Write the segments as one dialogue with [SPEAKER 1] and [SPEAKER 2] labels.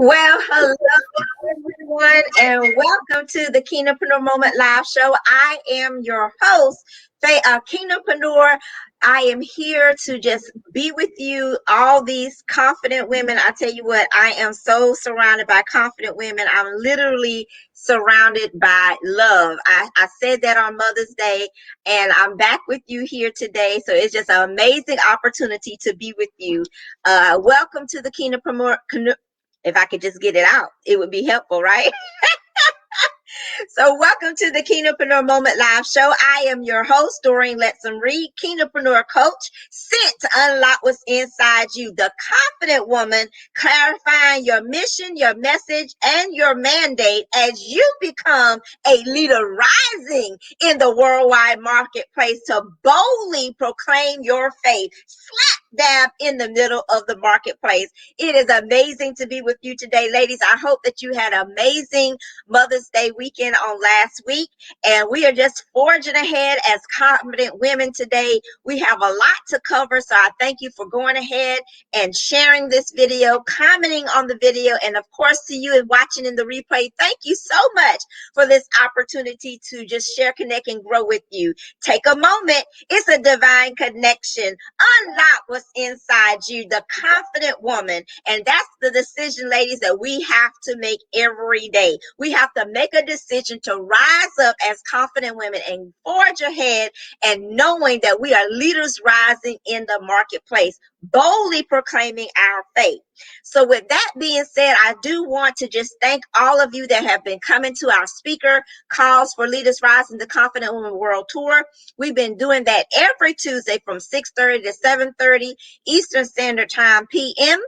[SPEAKER 1] Well, hello everyone, and welcome to the Kingdompreneur Moment Live Show. I am your host, Kingdompreneur. I am here to just be with you, all these confident women. I tell you what, I am so surrounded by confident women. I'm literally surrounded by love. I said that on Mother's Day, and I'm back with you here today. So it's just an amazing opportunity to be with you. Welcome to the Kingdompreneur. If I could just get it out, it would be helpful, right? So welcome to the Kingdompreneur Moment Live Show. I am your host, Doreen Lettsome Reid, Kingdompreneur Coach, sent to unlock what's inside you, the confident woman, clarifying your mission, your message, and your mandate as you become a leader rising in the worldwide marketplace to boldly proclaim your faith, slap dab in the middle of the marketplace. It is amazing to be with you today, ladies. I hope that you had an amazing Mother's Day weekend on last week, and we are just forging ahead as confident women today. We have a lot to cover, so I thank you for going ahead and sharing this video, commenting on the video, and of course to you and watching in the replay, thank you so much for this opportunity to just share, connect, and grow with you. Take a moment. It's a divine connection. Unlock what's inside you, the confident woman, and that's the decision, ladies, that we have to make every day. We have to make a decision to rise up as confident women and forge ahead, and knowing that we are leaders rising in the marketplace, boldly proclaiming our faith. So with that being said, I do want to just thank all of you that have been coming to our speaker calls for Leaders Rising the Confident Woman World Tour. We've been doing that every Tuesday from 6:30 to 7:30 Eastern Standard Time PM.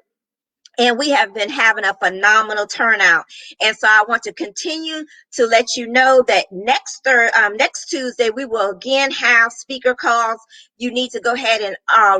[SPEAKER 1] And we have been having a phenomenal turnout. And so I want to continue to let you know that next Tuesday, we will again have speaker calls. You need to go ahead and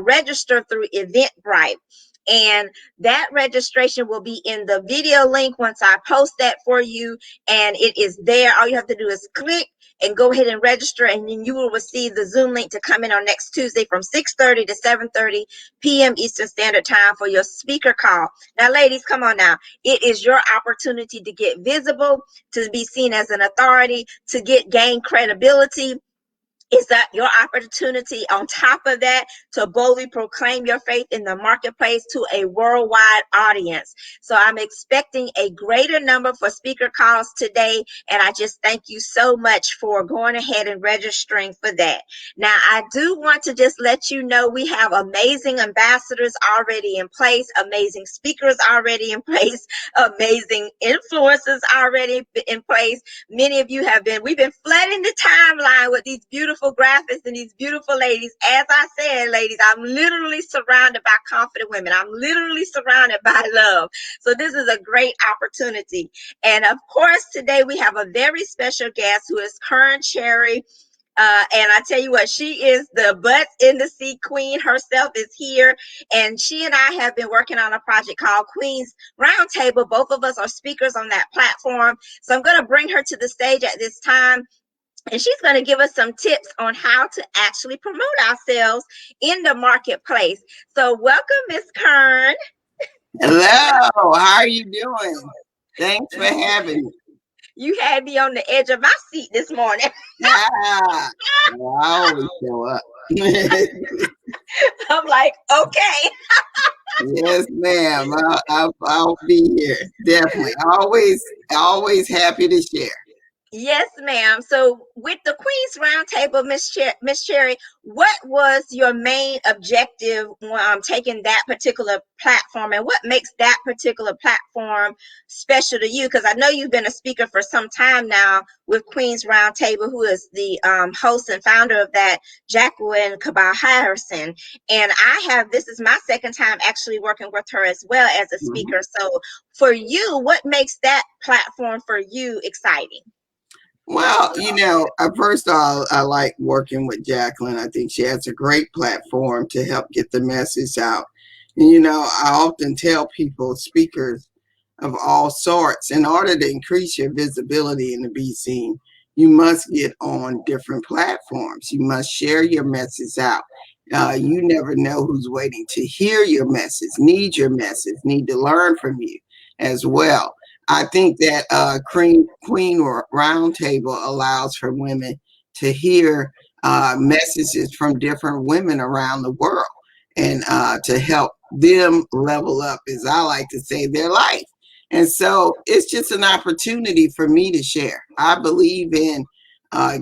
[SPEAKER 1] register through Eventbrite. And that registration will be in the video link once I post that for you. And it is there. All you have to do is click and go ahead and register, and then you will receive the Zoom link to come in on next Tuesday from 6:30 to 7:30 p.m. Eastern Standard Time for your speaker call. Now, ladies, come on now. It is your opportunity to get visible, to be seen as an authority, to gain credibility. Is that your opportunity on top of that to boldly proclaim your faith in the marketplace to a worldwide audience? So I'm expecting a greater number for speaker calls today, and I just thank you so much for going ahead and registering for that. Now, I do want to just let you know we have amazing ambassadors already in place, amazing speakers already in place, amazing influencers already in place. Many of you we've been flooding the timeline with these beautiful graphics and these beautiful ladies. As I said, ladies, I'm literally surrounded by confident women. I'm literally surrounded by love. So this is a great opportunity. And of course, today we have a very special guest who is Kearn Cherry. And I tell you what, she is the butts in the seat queen herself is here. And she and I have been working on a project called Queen's Roundtable. Both of us are speakers on that platform. So I'm going to bring her to the stage at this time. And she's going to give us some tips on how to actually promote ourselves in the marketplace. So welcome, Miss Kearn.
[SPEAKER 2] Hello, how are you doing? Thanks for having me.
[SPEAKER 1] You had me on the edge of my seat this morning.
[SPEAKER 2] Yeah, I always show up.
[SPEAKER 1] I'm like, okay.
[SPEAKER 2] Yes, ma'am. I'll be here. Definitely. Always happy to share.
[SPEAKER 1] Yes, ma'am. So with the Queen's Roundtable, Miss Cherry, what was your main objective when taking that particular platform, and what makes that particular platform special to you? Because I know you've been a speaker for some time now with Queen's Roundtable, who is the host and founder of that, Jacqueline Cabal Harrison. And this is my second time actually working with her as well as a speaker. So for you, what makes that platform for you exciting?
[SPEAKER 2] Well, first of all, I like working with Jacqueline. I think she has a great platform to help get the message out. And, I often tell people, speakers of all sorts, in order to increase your visibility and to be seen, you must get on different platforms. You must share your message out. You never know who's waiting to hear your message, need your message, need to learn from you. as well. I think that Queen Roundtable allows for women to hear messages from different women around the world and to help them level up, as I like to say, their life. And so it's just an opportunity for me to share. I believe in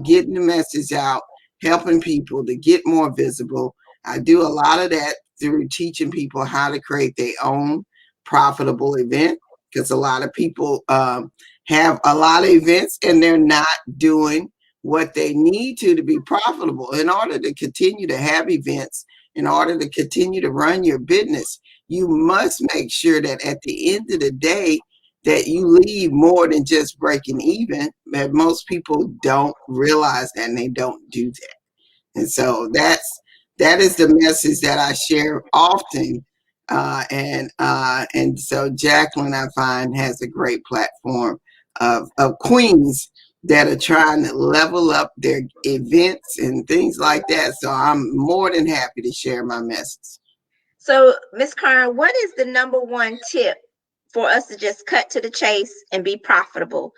[SPEAKER 2] getting the message out, helping people to get more visible. I do a lot of that through teaching people how to create their own profitable event, because a lot of people have a lot of events and they're not doing what they need to be profitable. In order to continue to have events, in order to continue to run your business, you must make sure that at the end of the day that you leave more than just breaking even. But most people don't realize that, and they don't do that. And so that is the message that I share often. And so Jacqueline, I find, has a great platform of queens that are trying to level up their events and things like that. So I'm more than happy to share my message.
[SPEAKER 1] So, Ms. Kearn, what is the number one tip for us to just cut to the chase and be profitable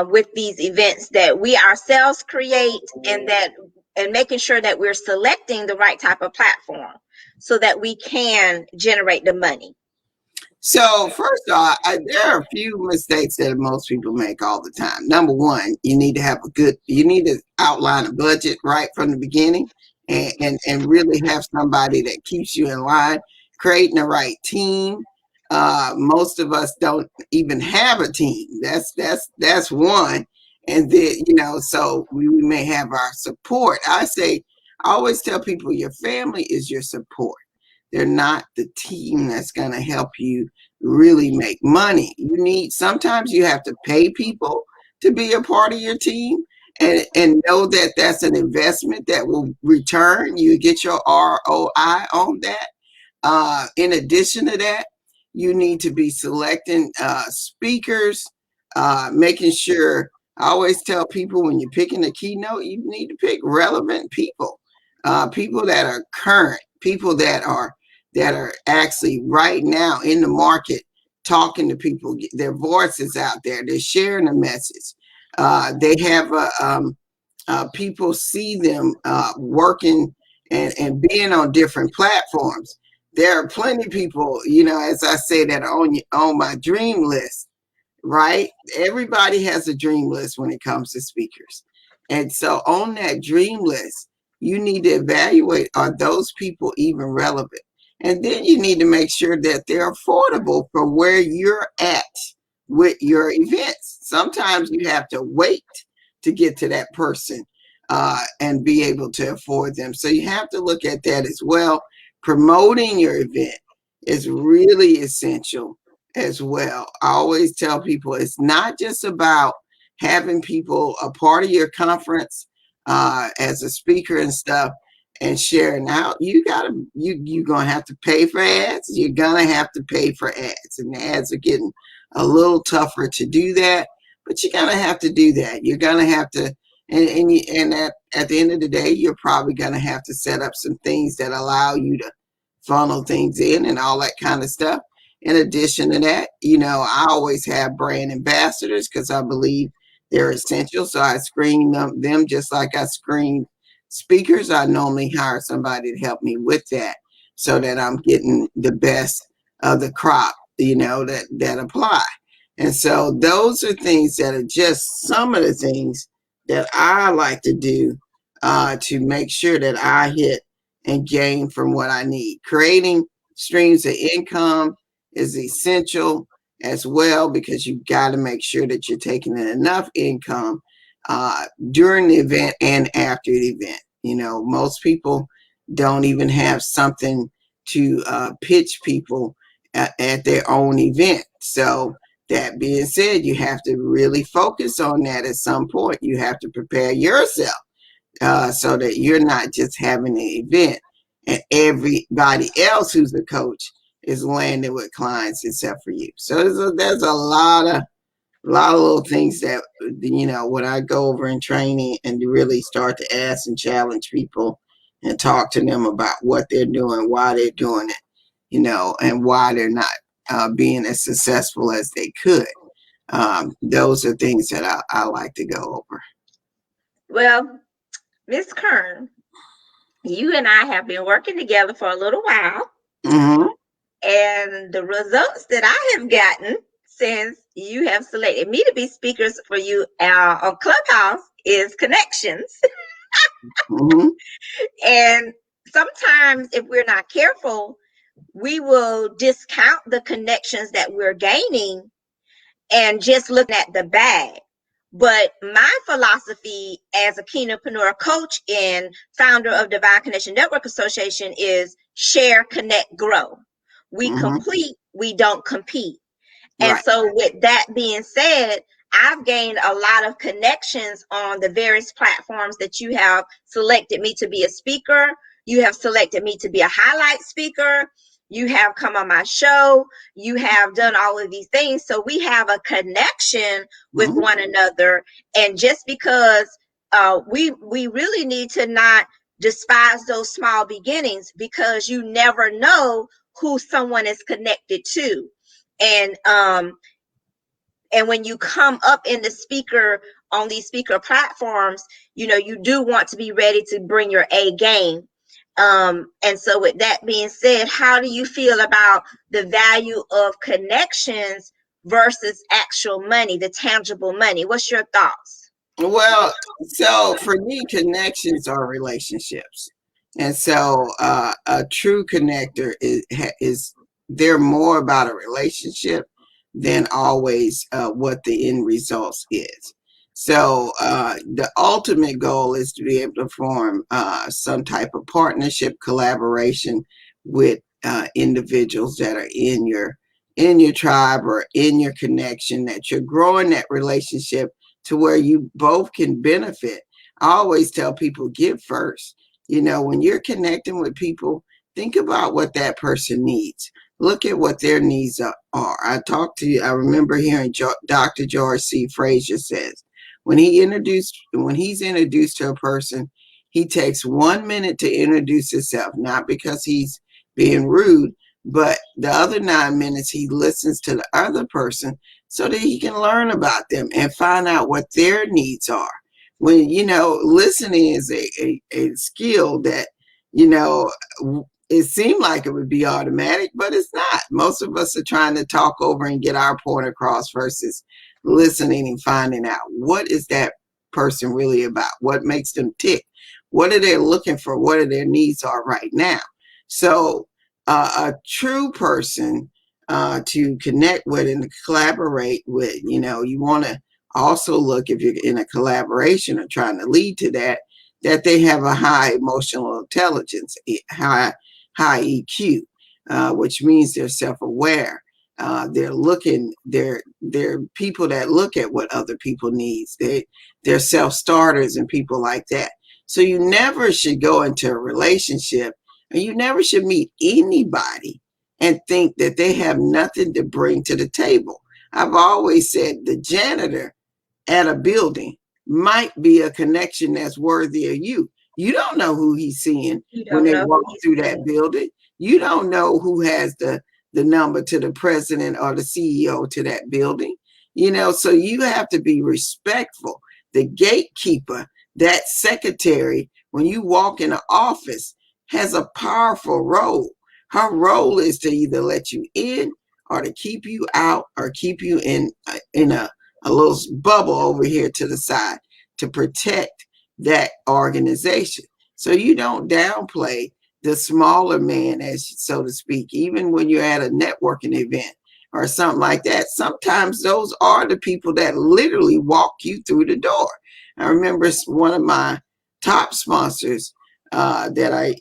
[SPEAKER 1] with these events that we ourselves create, and making sure that we're selecting the right type of platform so that we can generate the money?
[SPEAKER 2] So first off, there are a few mistakes that most people make all the time. Number one, you need to outline a budget right from the beginning, and really have somebody that keeps you in line, creating the right team. Most of us don't even have a team. That's one. And then, so we may have our support. I always tell people your family is your support. They're not the team that's going to help you really make money. Sometimes you have to pay people to be a part of your team, and know that that's an investment that will return. You get your ROI on that. In addition to that, you need to be selecting speakers, making sure. I always tell people, when you're picking a keynote, you need to pick relevant people, people that are current, people that are actually right now in the market, talking to people. Their voices out there. They're sharing a message. They have people see them working and being on different platforms. There are plenty of people, as I say, that are on my dream list, right? Everybody has a dream list when it comes to speakers. And so on that dream list, you need to evaluate, are those people even relevant? And then you need to make sure that they're affordable for where you're at with your events. Sometimes you have to wait to get to that person and be able to afford them. So you have to look at that as well. Promoting your event is really essential as well. I always tell people, it's not just about having people a part of your conference as a speaker and stuff and sharing out. You're gonna have to pay for ads. You're gonna have to pay for ads, and the ads are getting a little tougher to do that, but you're gonna have to do that. You're gonna have to, and at the end of the day, you're probably gonna have to set up some things that allow you to funnel things in and all that kind of stuff. In addition to that, I always have brand ambassadors, because I believe they're essential. So I screen them just like I screen speakers. I normally hire somebody to help me with that, so that I'm getting the best of the crop, that apply. And so those are things that are just some of the things that I like to do to make sure that I hit and gain from what I need. Creating streams of income is essential as well, because you've got to make sure that you're taking in enough income during the event and after the event. Most people don't even have something to pitch people at their own event. So that being said, you have to really focus on that at some point. You have to prepare yourself so that you're not just having an event and everybody else who's a coach is landing with clients except for you. So there's a lot of little things that, when I go over in training and really start to ask and challenge people and talk to them about what they're doing, why they're doing it, and why they're not being as successful as they could. Those are things that I like to go over.
[SPEAKER 1] Well, Miss Kearn, you and I have been working together for a little while,
[SPEAKER 2] Mm-hmm.
[SPEAKER 1] and the results that I have gotten since you have selected me to be speakers for you on Clubhouse is connections.
[SPEAKER 2] Mm-hmm.
[SPEAKER 1] And sometimes, if we're not careful, we will discount the connections that we're gaining and just looking at the bag. But my philosophy as a Kingdompreneur coach and founder of Divine Connection Network Association is share, connect, grow. We
[SPEAKER 2] Mm-hmm.
[SPEAKER 1] complete, we don't compete. And
[SPEAKER 2] Right.
[SPEAKER 1] so, with that being said, I've gained a lot of connections on the various platforms that you have selected me to be a speaker. You have selected me to be a highlight speaker. You have come on my show. You have done all of these things. So we have a connection with
[SPEAKER 2] Mm-hmm.
[SPEAKER 1] one another. And just because we really need to not despise those small beginnings, because you never know who someone is connected to. And when you come up in the speaker on these speaker platforms, you do want to be ready to bring your A game. And so with that being said, how do you feel about the value of connections versus actual money, the tangible money? What's your thoughts?
[SPEAKER 2] Well, so for me, connections are relationships, and so a true connector is they're more about a relationship than always what the end results is. So the ultimate goal is to be able to form some type of partnership, collaboration with individuals that are in your tribe or in your connection. That you're growing that relationship to where you both can benefit. I always tell people, give first. When you're connecting with people, think about what that person needs. Look at what their needs are. I remember hearing Dr. George C. Frazier says, when he's introduced to a person, he takes 1 minute to introduce himself, not because he's being rude, but the other 9 minutes he listens to the other person so that he can learn about them and find out what their needs are. When, listening is a skill that, you know, it seemed like it would be automatic, but it's not. Most of us are trying to talk over and get our point across versus listening and finding out what is that person really about? What makes them tick? What are they looking for? What are their needs are right now? So a true person to connect with and to collaborate with, you want to also look, if you're in a collaboration or trying to lead to that they have a high emotional intelligence, high EQ, which means they're self-aware. They're people that look at what other people needs. They're self-starters and people like that. So you never should go into a relationship, and you never should meet anybody and think that they have nothing to bring to the table. I've always said the janitor at a building might be a connection that's worthy of you. You don't know who he's seeing when they walk through that building. You don't know who has the number to the president or the CEO to that building. So you have to be respectful. The gatekeeper, that secretary, when you walk in an office, has a powerful role. Her role is to either let you in or to keep you out or keep you in a little bubble over here to the side to protect that organization. So you don't downplay the smaller man, as so to speak, even when you're at a networking event or something like that. Sometimes those are the people that literally walk you through the door. I remember one of my top sponsors that I,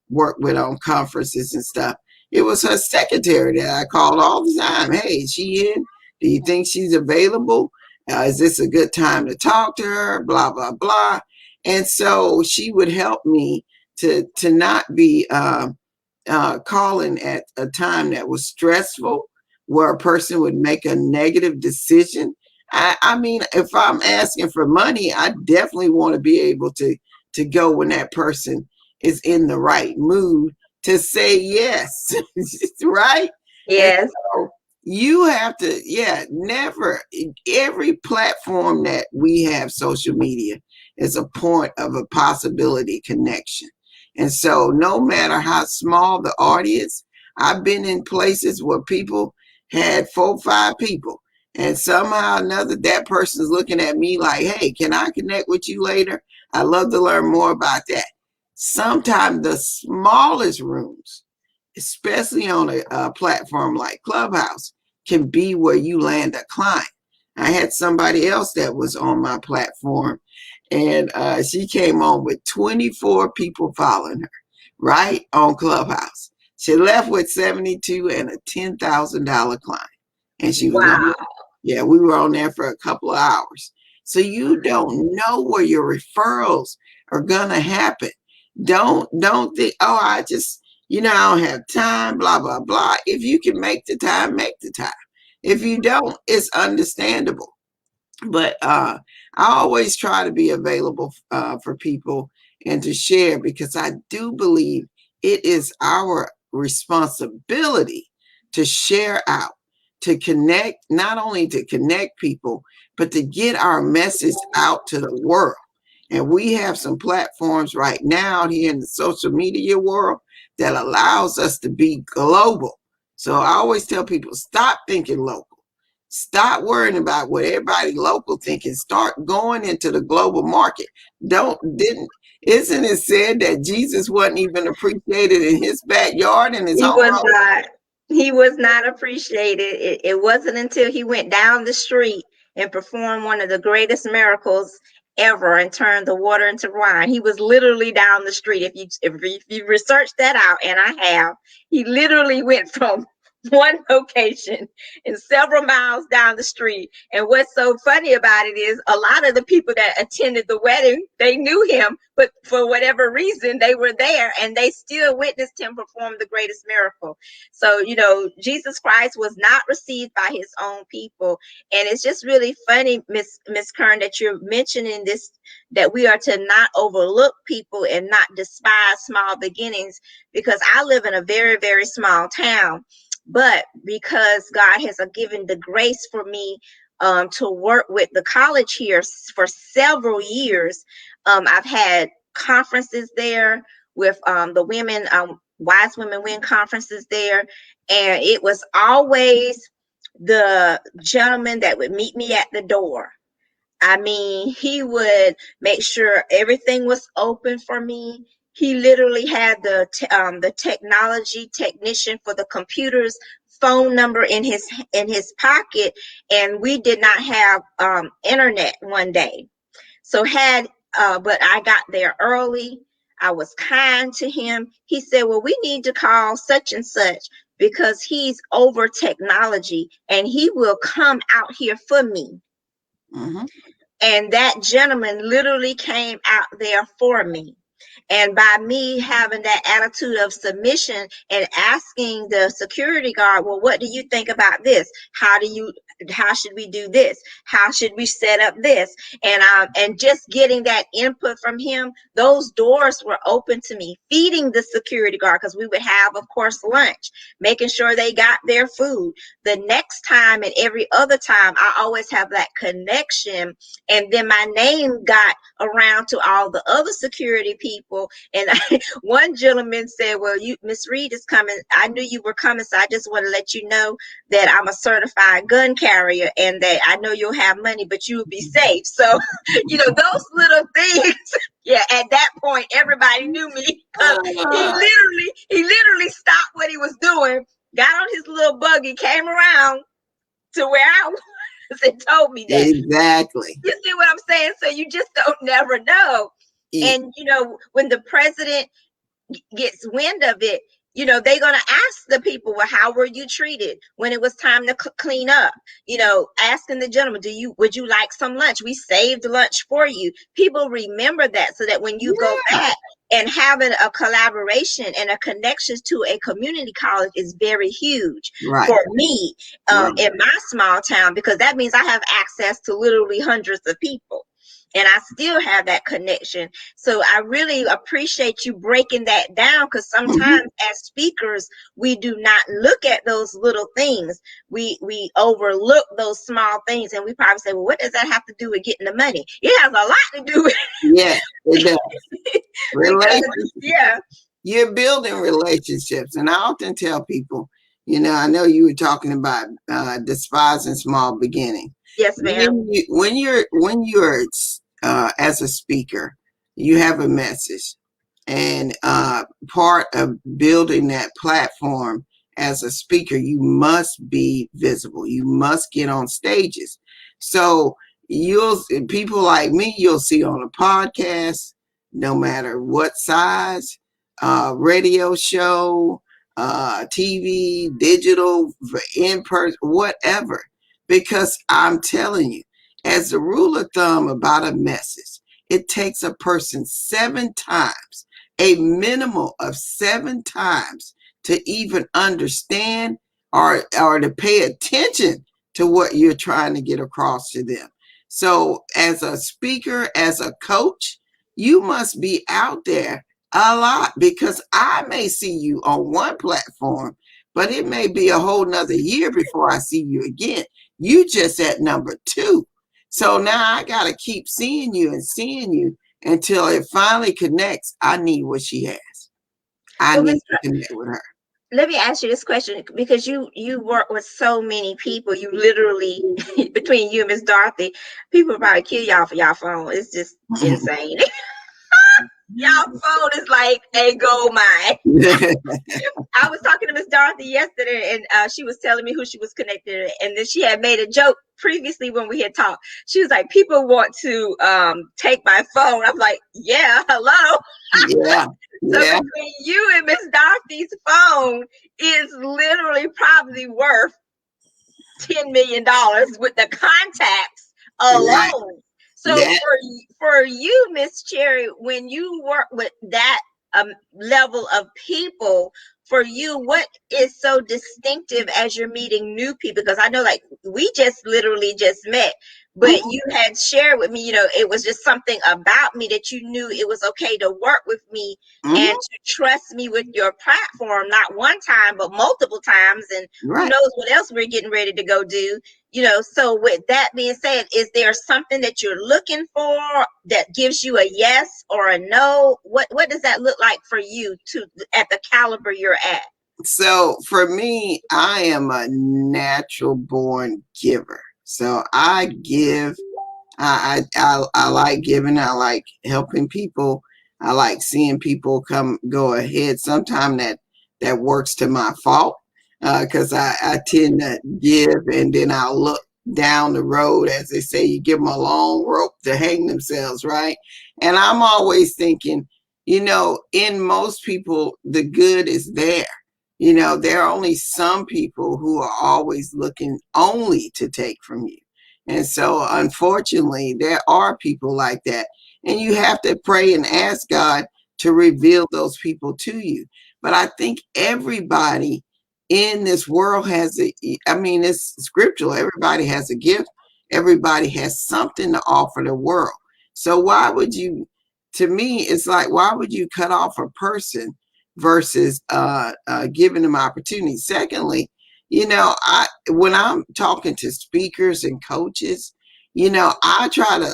[SPEAKER 2] work with on conferences and stuff. It was her secretary that I called all the time. Hey, is she in? Do you think she's available? Is this a good time to talk to her? Blah, blah, blah. And so she would help me to not be calling at a time that was stressful, where a person would make a negative decision. I mean, if I'm asking for money, I definitely want to be able to go when that person is in the right mood to say yes, right?
[SPEAKER 1] Yes.
[SPEAKER 2] So you have to, never, every platform that we have social media is a point of a possibility connection. And so no matter how small the audience, I've been in places where people had 4-5 people. And somehow or another, that person's looking at me like, hey, can I connect with you later? I'd love to learn more about that. Sometimes the smallest rooms, especially on a platform like Clubhouse, can be where you land a client. I had somebody else that was on my platform, and she came on with 24 people following her, right on Clubhouse. She left with 72 and a $10,000 client, and she was on.
[SPEAKER 1] Wow.
[SPEAKER 2] Yeah, we were on there for a couple of hours. So you don't know where your referrals are gonna happen. Don't think, oh, I just, I don't have time, blah, blah, blah. If you can make the time, make the time. If you don't, it's understandable. But I always try to be available for people and to share, because I do believe it is our responsibility to share out, to connect, not only to connect people, but to get our message out to the world. And we have some platforms right now here in the social media world that allows us to be global. So I always tell people, stop thinking local. Stop worrying about what everybody local thinking. Start going into the global market. Isn't it said that Jesus wasn't even appreciated in his backyard, in his
[SPEAKER 1] He
[SPEAKER 2] home?
[SPEAKER 1] was not. He was not appreciated. It wasn't until he went down the street and performed one of the greatest miracles ever and turned the water into wine. He was literally down the street. If you research that out, and I have, he literally went from one location and several miles down the street. And what's so funny about it is a lot of the people that attended the wedding, they knew him, but for whatever reason, they were there and they still witnessed him perform the greatest miracle. So, Jesus Christ was not received by his own people. And it's just really funny, Miss Kearn, that you're mentioning this, that we are to not overlook people and not despise small beginnings, because I live in a very, very small town. But because God has given the grace for me to work with the college here for several years, I've had conferences there with the women, Wise Women Win conferences there. And it was always the gentleman that would meet me at the door. I mean, he would make sure everything was open for me. He literally had the technology technician for the computer's phone number in his pocket, and we did not have internet one day. So but I got there early. I was kind to him. He said, "Well, we need to call such and such because he's over technology and he will come out here for me."
[SPEAKER 2] Mm-hmm.
[SPEAKER 1] And that gentleman literally came out there for me. And by me having that attitude of submission and asking the security guard, well, what do you think about this? How should we do this? How should we set up this? And just getting that input from him, those doors were open to me. Feeding the security guard, because we would have, of course, lunch, making sure they got their food. The next time and every other time, I always have that connection. And then my name got around to all the other security people. And one gentleman said, "Well, Miss Reid is coming. I knew you were coming, so I just want to let you know that I'm a certified gun carrier and that I know you'll have money, but you will be safe." So, those little things. Yeah, at that point, everybody knew me because he literally stopped what he was doing, got on his little buggy, came around to where I was and told me that.
[SPEAKER 2] Exactly.
[SPEAKER 1] You see what I'm saying? So you just don't never know. And, when the president gets wind of it, they're going to ask the people, well, how were you treated when it was time to clean up? Asking the gentleman, would you like some lunch? We saved lunch for you. People remember that, so that when you go back, and having a collaboration and a connection to a community college is very huge for me in my small town, because that means I have access to literally hundreds of people. and I still have that connection. So I really appreciate you breaking that down, because sometimes as speakers, we do not look at those little things. We overlook those small things, and we probably say, well, what does that have to do with getting the money? It has a lot to do with
[SPEAKER 2] Yeah, it does.
[SPEAKER 1] because yeah.
[SPEAKER 2] You're building relationships. And I often tell people, I know you were talking about despising small beginning.
[SPEAKER 1] Yes, ma'am.
[SPEAKER 2] When you're as a speaker, you have a message, and part of building that platform as a speaker, you must be visible. You must get on stages. So people like me, you'll see on a podcast, no matter what size, radio show, TV, digital, in person, whatever. Because I'm telling you, as a rule of thumb about a message, it takes a person 7 times, a minimum of 7 times, to even understand or to pay attention to what you're trying to get across to them. So as a speaker, as a coach, you must be out there a lot, because I may see you on one platform, but it may be a whole nother year before I see you again. You just at number 2. So now I got to keep seeing you until it finally connects. I need what she has. I need to connect with her.
[SPEAKER 1] Let me ask you this question, because you work with so many people. You literally, between you and Miss Dorothy, people probably kill y'all for y'all phone. It's just insane. Y'all phone is like a gold mine. I was talking to Miss Dorothy yesterday, and she was telling me who she was connected, and then she had made a joke previously when we had talked. She was like, people want to take my phone. I'm like, yeah, hello.
[SPEAKER 2] Yeah.
[SPEAKER 1] So between you and Miss Dorothy's phone is literally probably worth $10 million with the contacts alone. Right. So for you, Miss Cherry, when you work with that level of people, for you, what is so distinctive as you're meeting new people? Because I know, like, we just literally just met, but you had shared with me, it was just something about me that you knew it was okay to work with me and to trust me with your platform, not one time, but multiple times. And who knows what else we're getting ready to go do. So with that being said, is there something that you're looking for that gives you a yes or a no? What does that look like for you at the caliber you're at?
[SPEAKER 2] So for me, I am a natural born giver. So I give. I like giving. I like helping people. I like seeing people go ahead. Sometimes that works to my fault, because I tend to give, and then I'll look down the road, as they say, you give them a long rope to hang themselves, right? And I'm always thinking, in most people, the good is there. There are only some people who are always looking only to take from you. And so, unfortunately, there are people like that. And you have to pray and ask God to reveal those people to you. But I think everybody in this world it's scriptural. Everybody has a gift. Everybody has something to offer the world. So to me, it's like, why would you cut off a person versus giving them opportunity? Secondly, when I'm talking to speakers and coaches, I try to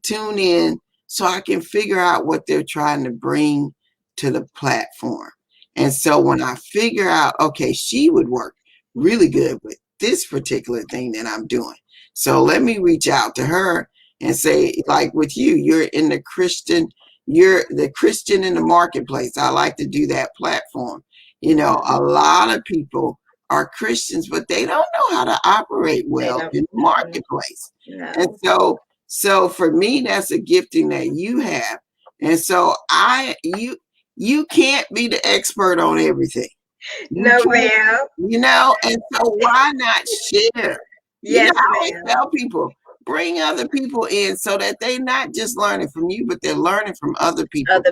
[SPEAKER 2] tune in so I can figure out what they're trying to bring to the platform. And so when I figure out, okay, she would work really good with this particular thing that I'm doing. So let me reach out to her and say, like with you, you're the Christian in the marketplace. I like to do that platform. A lot of people are Christians, but they don't know how to operate well in the marketplace. No. And so for me, that's a gifting that you have. And so you can't be the expert on everything.
[SPEAKER 1] No, ma'am.
[SPEAKER 2] And so why not share?
[SPEAKER 1] Yes,
[SPEAKER 2] I always tell people, bring other people in so that they're not just learning from you, but they're learning from other people.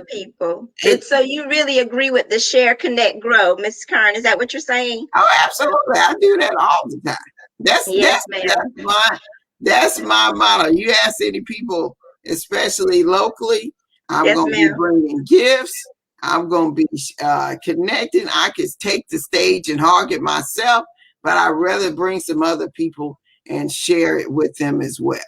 [SPEAKER 1] And so you really agree with the share, connect, grow, Ms. Kearn. Is that what you're saying?
[SPEAKER 2] Oh, absolutely. I do that all the time. That's my motto. You ask any people especially locally. I'm
[SPEAKER 1] Yes,
[SPEAKER 2] going to be
[SPEAKER 1] ma'am.
[SPEAKER 2] bringing gifts. I'm going to be connecting. I could take the stage and hog it myself, but I'd rather bring some other people and share it with them as well.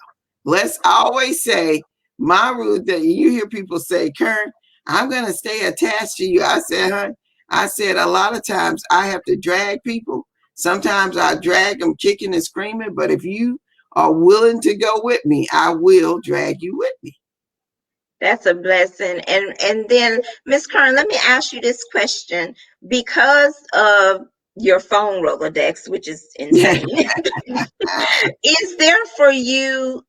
[SPEAKER 2] Let's always say, my rule that you hear people say, Kearn, I'm going to stay attached to you. I said, huh? I said, a lot of times I have to drag people. Sometimes I drag them kicking and screaming, but if you are willing to go with me, I will drag you with me.
[SPEAKER 1] That's a blessing. And then, Miss Kern, let me ask you this question. Because of your phone Rolodex, which is insane, is there for you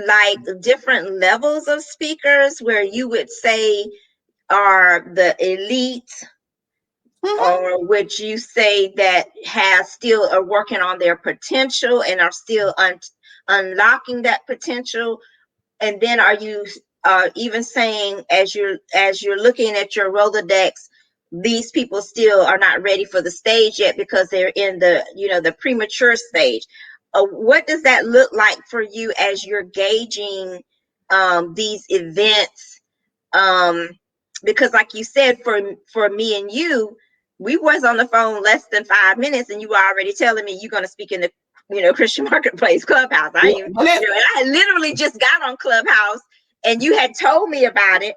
[SPEAKER 1] like different levels of speakers where you would say are the elite, or would you say that has still are working on their potential and are still unlocking that potential? And then are you even saying, as you're looking at your Rolodex, these people still are not ready for the stage yet because they're in the the premature stage? What does that look like for you as you're gauging these events? Because like you said, for me and you, we was on the phone less than 5 minutes and you were already telling me you're going to speak in the Christian Marketplace Clubhouse. I literally just got on Clubhouse and you had told me about it,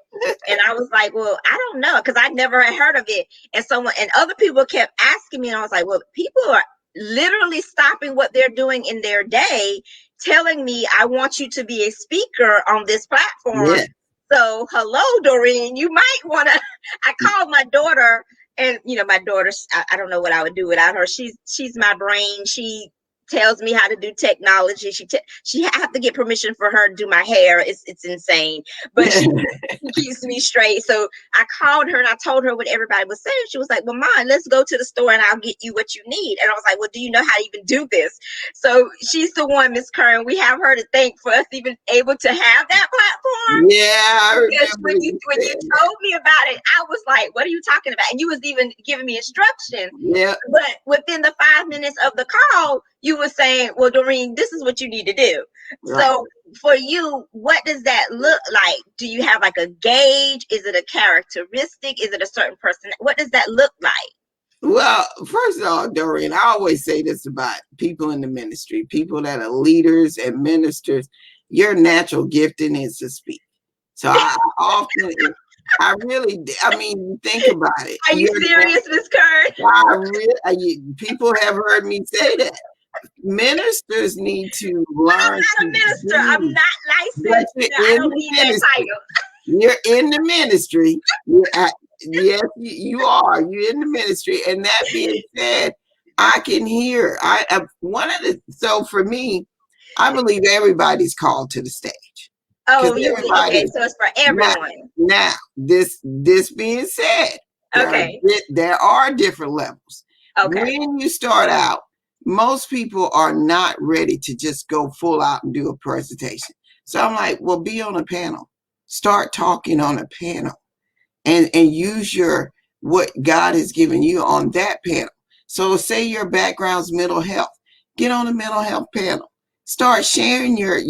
[SPEAKER 1] and I was like, well, I don't know, because I never had heard of it. And other people kept asking me, and I was like, well, people are literally stopping what they're doing in their day, telling me, I want you to be a speaker on this platform.
[SPEAKER 2] Yeah.
[SPEAKER 1] So, hello, Doreen, you might want to. I called my daughter, and my daughter, I don't know what I would do without her. She's my brain. She tells me how to do technology. She have to get permission for her to do my hair. It's insane, but she keeps me straight. So I called her and I told her what everybody was saying. She was like, well, Mom, let's go to the store and I'll get you what you need. And I was like, well, do you know how to even do this? So she's the one, Miss Kern. We have her to thank for us even able to have that platform.
[SPEAKER 2] Yeah, I
[SPEAKER 1] Because
[SPEAKER 2] remember
[SPEAKER 1] when you told me about it, I was like, what are you talking about? And you was even giving me instructions.
[SPEAKER 2] Yeah.
[SPEAKER 1] But within the 5 minutes of the call, you were saying, well, Doreen, this is what you need to do. Right. So for you, what does that look like? Do you have like a gauge? Is it a characteristic? Is it a certain person? What does that look like?
[SPEAKER 2] Well, first of all, Doreen, I always say this about people in the ministry, people that are leaders and ministers. Your natural gifting is to speak. So I mean, think about it.
[SPEAKER 1] Are you serious, Miss Kern?
[SPEAKER 2] People have heard me say that. Ministers need to learn.
[SPEAKER 1] I'm not a minister. I'm not licensed. I don't need that title.
[SPEAKER 2] You're in the ministry. Yes, you are. You're in the ministry. And that being said, I can hear. So for me, I believe everybody's called to the stage.
[SPEAKER 1] Oh, okay. So it's for everyone.
[SPEAKER 2] Now, this being said, there are different levels. Okay. When you start out, most people are not ready to just go full out and do a presentation. So I'm like, well, be on a panel. Start talking on a panel and use what God has given you on that panel. So say your background's mental health. Get on a mental health panel. Start sharing your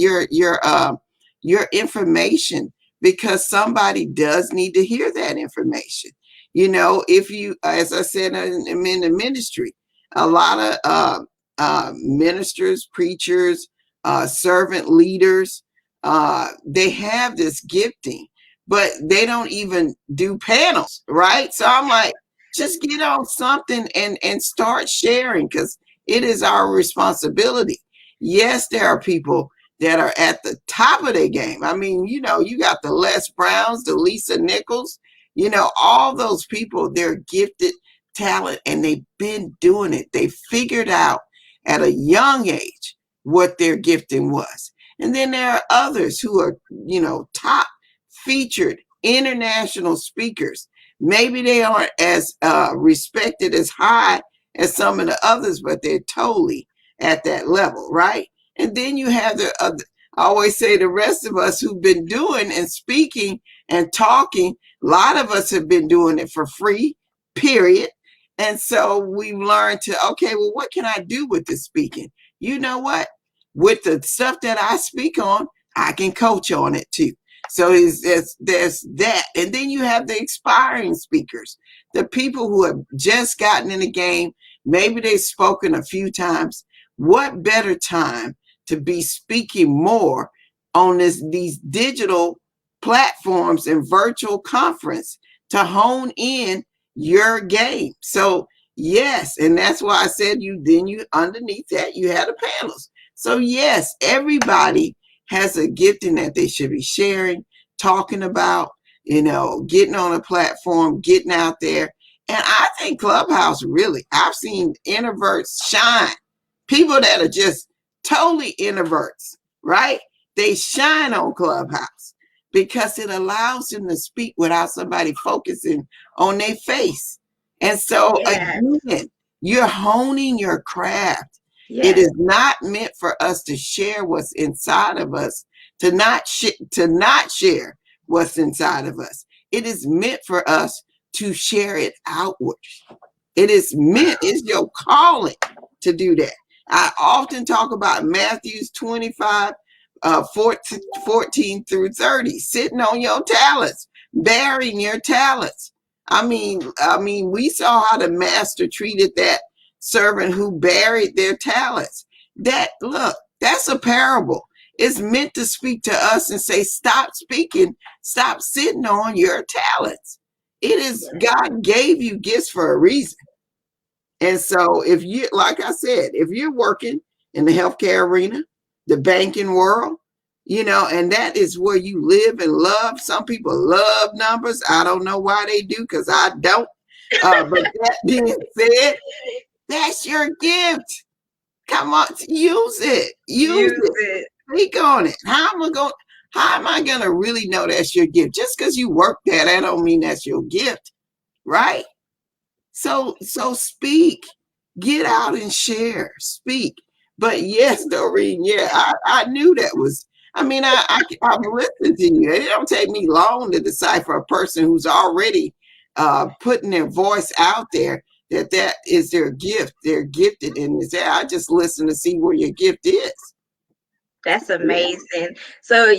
[SPEAKER 2] information, because somebody does need to hear that information. If you, as I said, I'm in the ministry, a lot of ministers, preachers, servant leaders, they have this gifting, but they don't even do panels, right? So I'm like, just get on something and start sharing, because it is our responsibility. Yes, there are people that are at the top of their game. I mean, you got the Les Browns, the Lisa Nichols, all those people, they're gifted talent, and they've been doing it. They figured out at a young age what their gifting was. And then there are others who are, top featured international speakers. Maybe they aren't as respected as high as some of the others, but they're totally at that level, right? And then you have I always say the rest of us who've been doing and speaking and talking. A lot of us have been doing it for free, period. And so we've learned to, okay, well, what can I do with this speaking? You know what? With the stuff that I speak on, I can coach on it too. So there's that. And then you have the expiring speakers, the people who have just gotten in the game. Maybe they've spoken a few times. What better time to be speaking more on these digital platforms and virtual conference to hone in your game? So yes, and that's why I said you underneath that you had the panels. So yes, everybody has a gifting that they should be sharing, talking about, getting on a platform, getting out there. And I think Clubhouse really, I've seen introverts shine. People that are just totally introverts, right? They shine on Clubhouse because it allows them to speak without somebody focusing on their face. And so again, you're honing your craft.
[SPEAKER 1] Yes.
[SPEAKER 2] It is not meant for us to share what's inside of us, to not share what's inside of us. It is meant for us to share it outward. It is meant, it's your calling to do that. I often talk about Matthew 25, 14 through 30, sitting on your talents, bearing your talents. I mean, we saw how the master treated that servant who buried their talents. That's a parable. It's meant to speak to us and say, stop speaking, stop sitting on your talents. It is, God gave you gifts for a reason. And so if you, like I said, if you're working in the healthcare arena, the banking world, and that is where you live and love. Some people love numbers. I don't know why they do, because I don't. But that being said, that's your gift. Come on, use it. Use it. Speak on it. How am I gonna really know that's your gift? Just because you work there, that don't mean that's your gift, right? So speak. Get out and share. Speak. But yes, Doreen, I knew that was. I'm listening to you. It don't take me long to decipher a person who's already putting their voice out there, that is their gift. They're gifted in this. I just listen to see where your gift is.
[SPEAKER 1] That's amazing. So,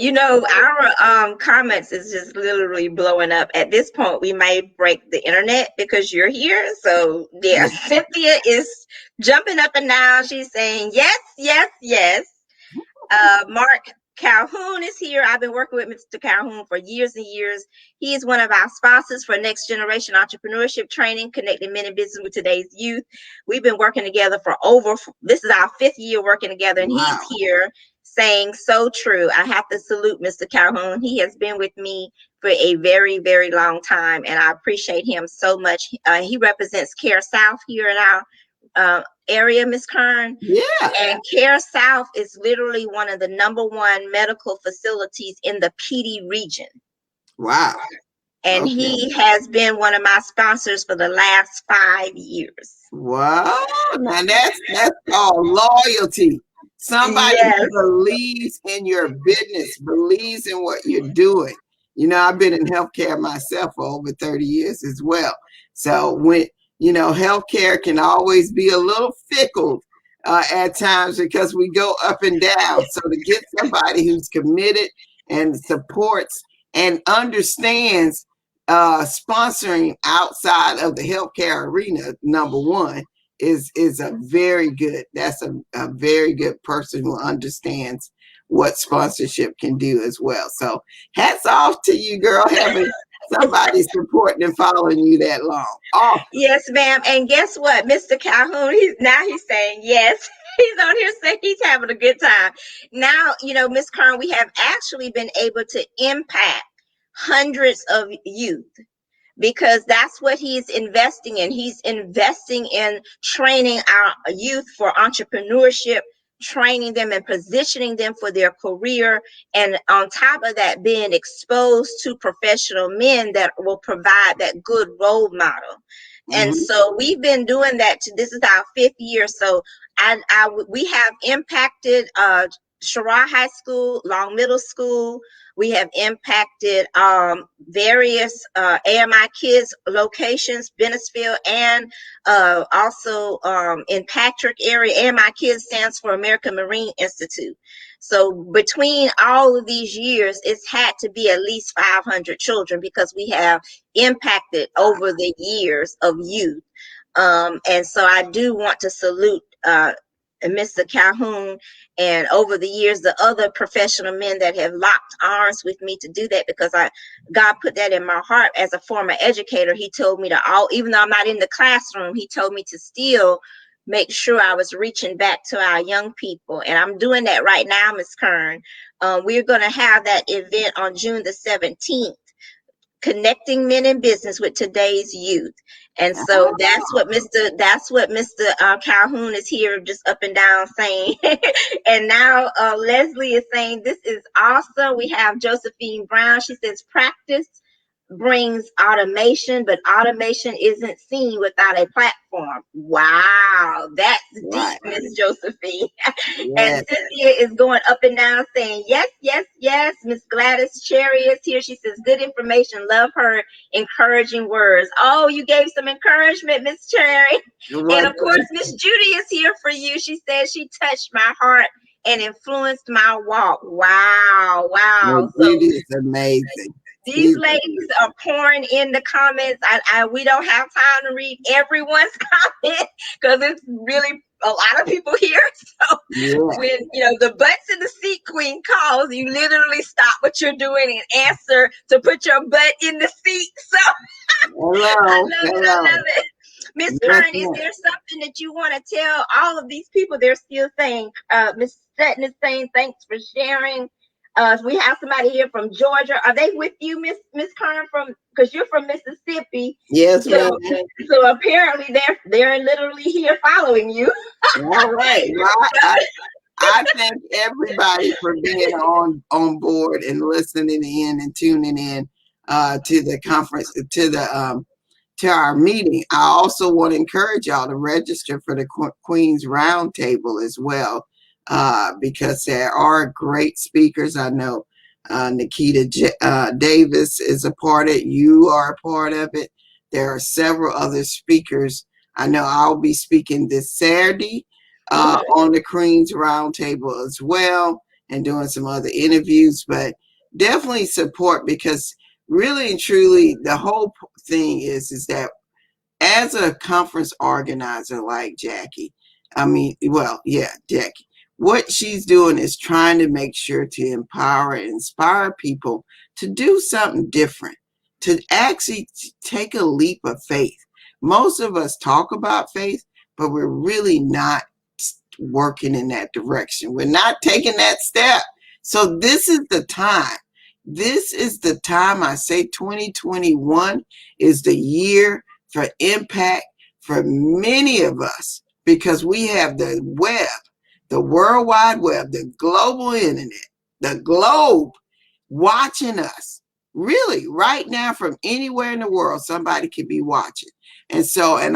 [SPEAKER 1] our comments is just literally blowing up. At this point, we may break the internet because you're here. So, yeah, Cynthia is jumping up and down. She's saying, yes, yes, yes. Mark Calhoun is here. I've been working with Mr. Calhoun for years and years. He is one of our sponsors for Next Generation Entrepreneurship Training, connecting men in business with today's youth. We've been working together this is our 5th year working together, and
[SPEAKER 2] Wow.
[SPEAKER 1] he's here saying, so true. I have to salute Mr. Calhoun. He has been with me for a very, very long time, and I appreciate him so much. He represents Care South here in our area, Miss Kearn.
[SPEAKER 2] Yeah.
[SPEAKER 1] And Care South is literally one of the #1 medical facilities in the PD region.
[SPEAKER 2] Wow.
[SPEAKER 1] And he has been one of my sponsors for the last 5 years.
[SPEAKER 2] Wow. Now that's called loyalty. Somebody who believes in your business, believes in what you're doing. I've been in healthcare myself for over 30 years as well. So when, healthcare can always be a little fickle at times because we go up and down. So to get somebody who's committed and supports and understands sponsoring outside of the healthcare arena, #1, is a very good, that's a very good person who understands what sponsorship can do as well. So hats off to you, girl, having somebody supporting and following you that long. Oh.
[SPEAKER 1] Yes, ma'am. And guess what? Mr. Calhoun, he's saying yes. He's on here saying he's having a good time. Now, Miss Kearn, we have actually been able to impact hundreds of youth, because that's what he's investing in. He's investing in training our youth for entrepreneurship, training them and positioning them for their career. And on top of that, being exposed to professional men that will provide that good role model. And so we've been doing that. This is our 5th year. So we have impacted Sherrod High School, Long Middle School. We have impacted various AMI Kids locations, Bennisfield, and also in Patrick area. AMI Kids stands for American Marine Institute. So between all of these years, it's had to be at least 500 children because we have impacted over the years of youth. And so I do want to salute Mr. Calhoun, and over the years, the other professional men that have locked arms with me to do that, because God put that in my heart as a former educator. He told me to even though I'm not in the classroom, he told me to still make sure I was reaching back to our young people. And I'm doing that right now, Ms. Kearn. We're going to have that event on June the 17th. Connecting men in business with today's youth. And so that's what Mr. Calhoun is here just up and down saying. And now Leslie is saying this is awesome. We have Josephine Brown. She says practice brings automation, but automation isn't seen without a platform. Wow, that's deep, Miss Josephine. And Cynthia is going up and down saying, yes, yes, yes. Miss Gladys Cherry is here. She says, good information. Love her encouraging words. Oh, you gave some encouragement, Miss Cherry. And of course, Miss Judy is here for you. She says she touched my heart and influenced my walk. Wow, wow.
[SPEAKER 2] Judy is amazing.
[SPEAKER 1] These ladies are pouring in the comments. We don't have time to read everyone's comment because it's really a lot of people here. So when the butts in the seat queen calls, you literally stop what you're doing and answer to put your butt in the seat. So I love it. Miss Kearn, is there something that you want to tell all of these people? They're still saying, Miss Sutton is saying, thanks for sharing. We have somebody here from Georgia. Are they with you, Miss Kearn, because you're from Mississippi?
[SPEAKER 2] Yes, ma'am.
[SPEAKER 1] So apparently they're literally here following you.
[SPEAKER 2] All right. Well, I thank everybody for being on board and listening in and tuning in to the conference, to our meeting. I also want to encourage y'all to register for the Queen's Roundtable as well. Because there are great speakers. I know Nikita Davis is a part of it. You are a part of it. There are several other speakers. I know I'll be speaking this Saturday on the Queen's Roundtable as well, and doing some other interviews. But definitely support, because really and truly the whole thing is that as a conference organizer like Jackie, Jackie, what she's doing is trying to make sure to empower and inspire people to do something different, to actually take a leap of faith. Most of us talk about faith, but we're really not working in that direction. We're not taking that step. So this is the time. This is the time. I say 2021 is the year for impact for many of us, because we have the web, the World Wide Web, the global internet, the globe watching us. Really, right now, from anywhere in the world, somebody could be watching. And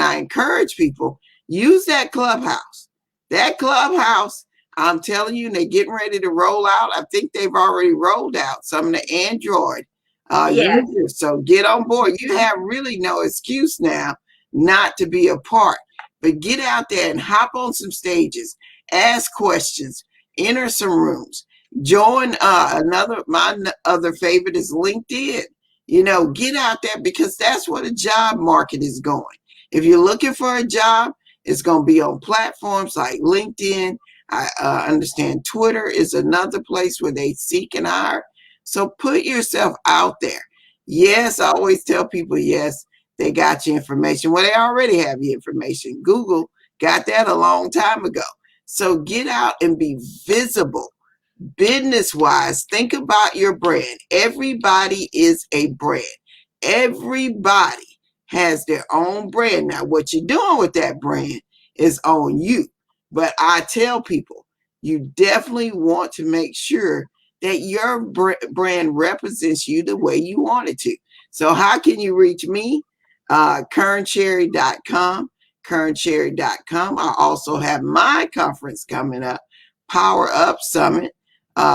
[SPEAKER 2] I encourage people, use that Clubhouse. That Clubhouse, I'm telling you, they're getting ready to roll out. I think they've already rolled out some of the Android users. So get on board. You have really no excuse now not to be a part. But get out there and hop on some stages. Ask questions, enter some rooms, join my other favorite is LinkedIn. Get out there, because that's where the job market is going. If you're looking for a job, it's going to be on platforms like LinkedIn. I understand Twitter is another place where they seek and hire. So put yourself out there. Yes, I always tell people, yes, they got your information. Well, they already have your information. Google got that a long time ago. So get out and be visible. Business-wise, think about your brand. Everybody is a brand. Everybody has their own brand. Now, what you're doing with that brand is on you. But I tell people, you definitely want to make sure that your brand represents you the way you want it to. So how can you reach me? KearnCherry.com. KearnCherry.com. I also have my conference coming up, Power Up Summit.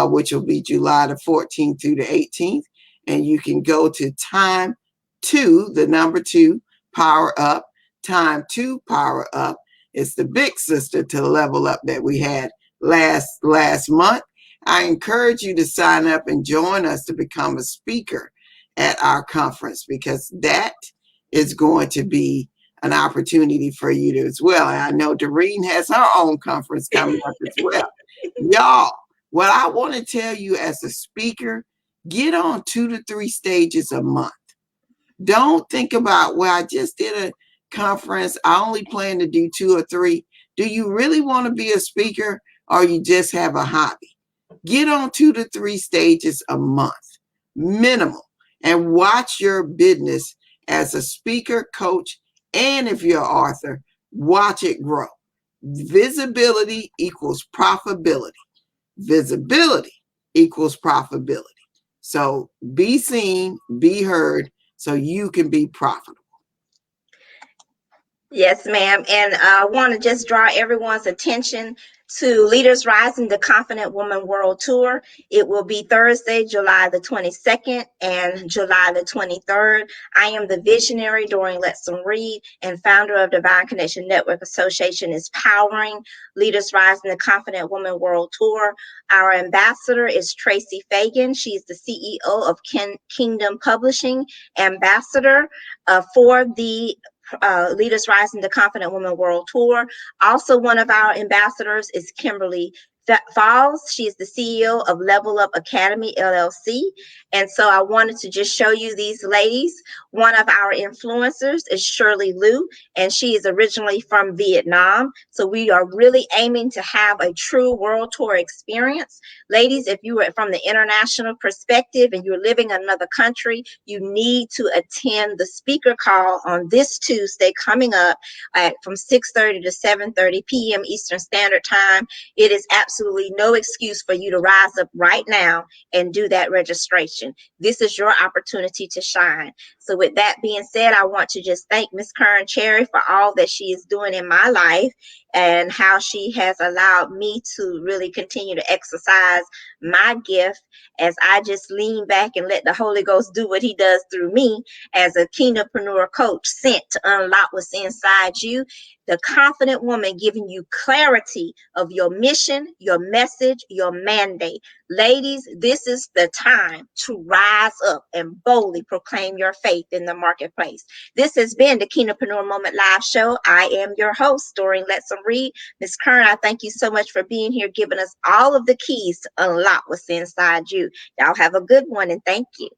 [SPEAKER 2] which will be July the 14th through the 18th. And you can go to time two, the number two, power up, time two, power up. It's the big sister to level up that we had last month. I encourage you to sign up and join us to become a speaker at our conference, because that is going to be an opportunity for you to as well. And I know Doreen has her own conference coming up as well. Y'all, what I want to tell you as a speaker, get on 2 to 3 stages a month. Don't think about, well, I just did a conference, I only plan to do 2 or 3. Do you really want to be a speaker, or you just have a hobby? Get on 2 to 3 stages a month, minimum, and watch your business as a speaker, coach, and if you're an author, watch it grow. Visibility equals profitability. Visibility equals profitability. So be seen, be heard, so you can be profitable.
[SPEAKER 1] Yes, ma'am. And I want to just draw everyone's attention to Leaders Rising, the Confident Woman World Tour. It will be Thursday, July the 22nd and July the 23rd. I am the visionary, Doreen Lettsome Reid, and founder of Divine Connection Network Association is powering Leaders Rising, the Confident Woman World Tour. Our ambassador is Tracy Fagan. She's the CEO of Kingdom Publishing, ambassador for the Leaders Rising the Confident Woman World Tour. Also, one of our ambassadors is Kimberly Falls. She is the CEO of Level Up Academy, LLC. And so I wanted to just show you these ladies. One of our influencers is Shirley Liu, and she is originally from Vietnam. So we are really aiming to have a true world tour experience. Ladies, if you are from the international perspective and you're living in another country, you need to attend the speaker call on this Tuesday coming up from 6:30 to 7:30 p.m. Eastern Standard Time. It is absolutely no excuse for you to rise up right now and do that registration. This is your opportunity to shine. So with that being said, I want to just thank Miss Kearn Cherry for all that she is doing in my life and how she has allowed me to really continue to exercise my gift as I just lean back and let the Holy Ghost do what he does through me as a Kingdompreneur Coach sent to unlock what's inside you. The confident woman giving you clarity of your mission, your message, your mandate. Ladies, this is the time to rise up and boldly proclaim your faith in the marketplace. This has been the Kingdompreneur Moment Live Show. I am your host, Doreen Lettsome Reid. Ms. Kearn, I thank you so much for being here, giving us all of the keys to unlock what's inside you. Y'all have a good one, and thank you.